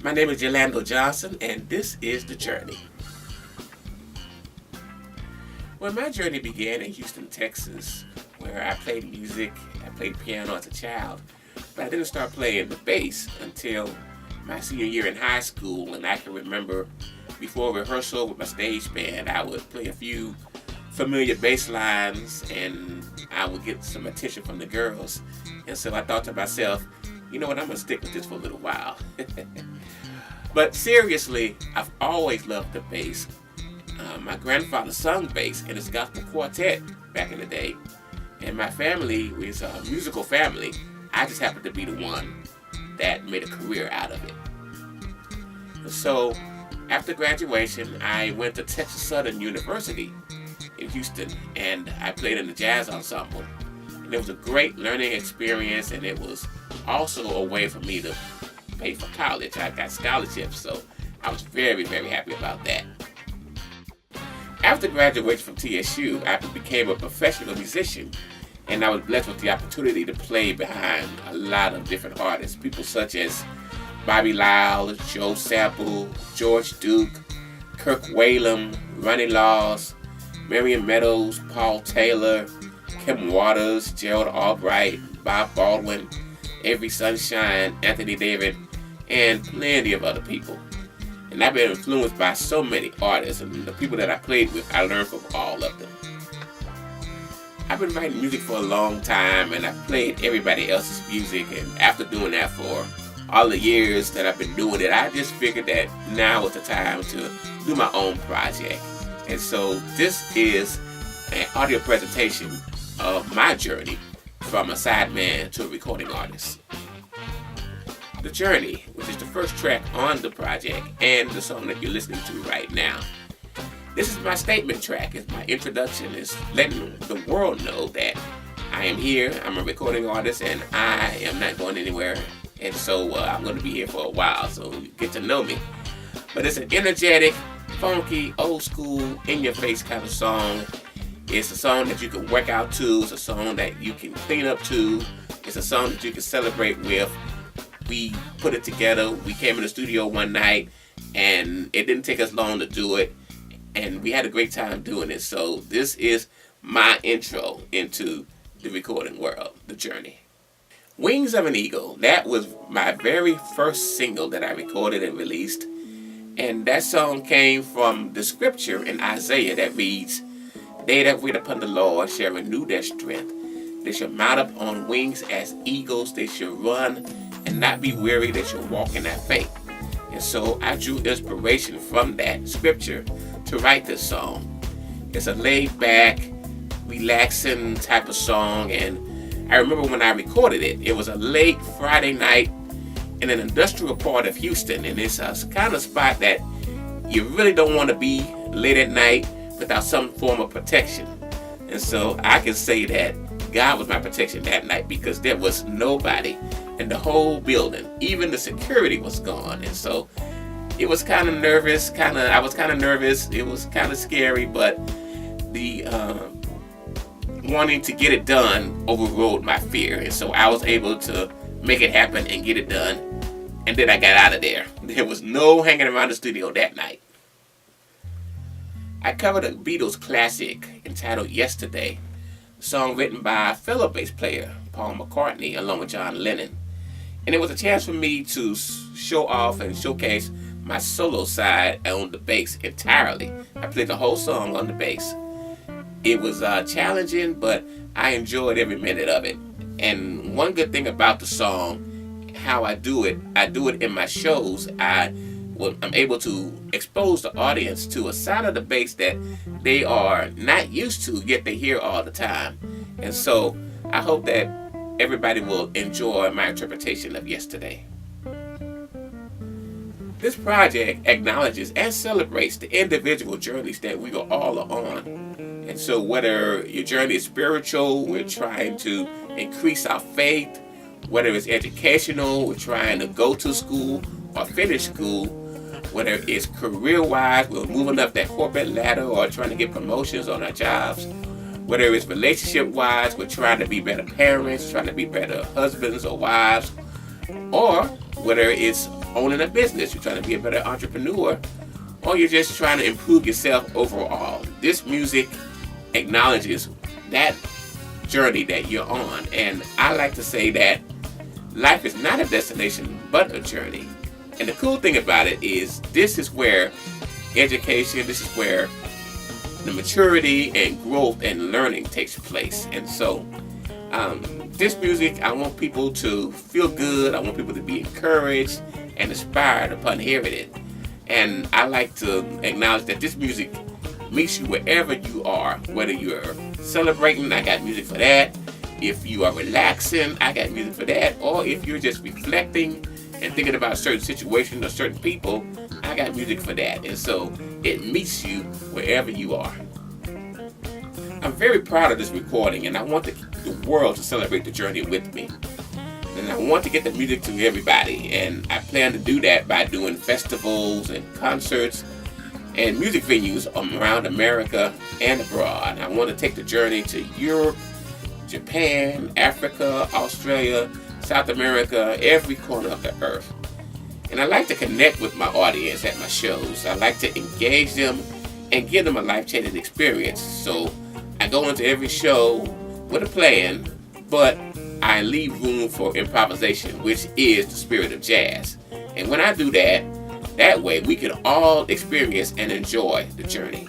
My name is Jelando Johnson, and this is The Journey. Well, my journey began in Houston, Texas, where I played music. I played piano as a child, but I didn't start playing the bass until my senior year in high school. And I can remember before rehearsal with my stage band, I would play a few familiar bass lines and I would get some attention from the girls. And so I thought to myself, you know what, I'm going to stick with this for a little while. But seriously, I've always loved the bass. My grandfather sung bass in his gospel quartet back in the day. And my family was a musical family. I just happened to be the one that made a career out of it. So after graduation, I went to Texas Southern University in Houston, and I played in the jazz ensemble. And it was a great learning experience, and it was also a way for me to pay for college. I got scholarships, so I was very, very happy about that. After graduation from TSU, I became a professional musician, and I was blessed with the opportunity to play behind a lot of different artists, people such as Bobby Lyle, Joe Sample, George Duke, Kirk Whalum, Ronnie Laws, Marion Meadows, Paul Taylor, Kim Waters, Gerald Albright, Bob Baldwin, Avery Sunshine, Anthony David, and plenty of other people. And I've been influenced by so many artists, and the people that I played with, I learned from all of them. I've been writing music for a long time, and I've played everybody else's music, and after doing that for all the years that I've been doing it, I just figured that now was the time to do my own project. And so this is an audio presentation of my journey from a sideman to a recording artist. The Journey, which is the first track on the project and the song that you're listening to right now. This is my statement track. It's my introduction. It's letting the world know that I am here, I'm a recording artist, and I am not going anywhere. And so I'm going to be here for a while, so you get to know me. But it's an energetic, funky, old school, in-your-face kind of song. It's a song that you can work out to. It's a song that you can clean up to. It's a song that you can celebrate with. We put it together. We came in the studio one night, and it didn't take us long to do it. And we had a great time doing it. So this is my intro into the recording world, The Journey. Wings of an Eagle, that was my very first single that I recorded and released. And that song came from the scripture in Isaiah that reads, "They that wait upon the Lord shall renew their strength. They shall mount up on wings as eagles. They shall run and not be weary. They shall walk and not faint." And so I drew inspiration from that scripture to write this song. It's a laid back, relaxing type of song, and I remember when I recorded it, it was a late Friday night in an industrial part of Houston, and it's a kind of spot that you really don't want to be late at night without some form of protection. And so I can say that God was my protection that night because there was nobody in the whole building. Even the security was gone. And so it was kind of nervous, I was kind of nervous. It was kind of scary, but the wanting to get it done overrode my fear. And so I was able to make it happen and get it done. And then I got out of there. There was no hanging around the studio that night. I covered a Beatles classic entitled Yesterday, a song written by a fellow bass player, Paul McCartney, along with John Lennon. And it was a chance for me to show off and showcase my solo side on the bass entirely. I played the whole song on the bass. It was challenging, but I enjoyed every minute of it. And one good thing about the song, how I do it in my shows. I'm able to expose the audience to a side of the bass that they are not used to, yet they hear all the time. And so I hope that everybody will enjoy my interpretation of Yesterday. This project acknowledges and celebrates the individual journeys that we are all on. And so whether your journey is spiritual, we're trying to increase our faith. Whether it's educational, we're trying to go to school or finish school. Whether it's career-wise, we're moving up that corporate ladder or trying to get promotions on our jobs. Whether it's relationship-wise, we're trying to be better parents, trying to be better husbands or wives. Or whether it's owning a business, you're trying to be a better entrepreneur, or you're just trying to improve yourself overall. This music acknowledges that journey that you're on. And I like to say that life is not a destination, but a journey. And the cool thing about it is this is where education, this is where the maturity and growth and learning takes place. And so this music, I want people to feel good. I want people to be encouraged and inspired upon hearing it. And I like to acknowledge that this music meets you wherever you are. Whether you're celebrating, I got music for that. If you are relaxing, I got music for that. Or if you're just reflecting and thinking about certain situations or certain people, I got music for that. And so it meets you wherever you are. I'm very proud of this recording, and I want the world to celebrate the journey with me. And I want to get the music to everybody, and I plan to do that by doing festivals and concerts and music venues around America and abroad. I want to take the journey to Europe, Japan, Africa, Australia, South America, every corner of the earth. And I like to connect with my audience at my shows. I like to engage them and give them a life-changing experience. So I go into every show with a plan, but I leave room for improvisation, which is the spirit of jazz. And when I do that, that way we can all experience and enjoy the journey.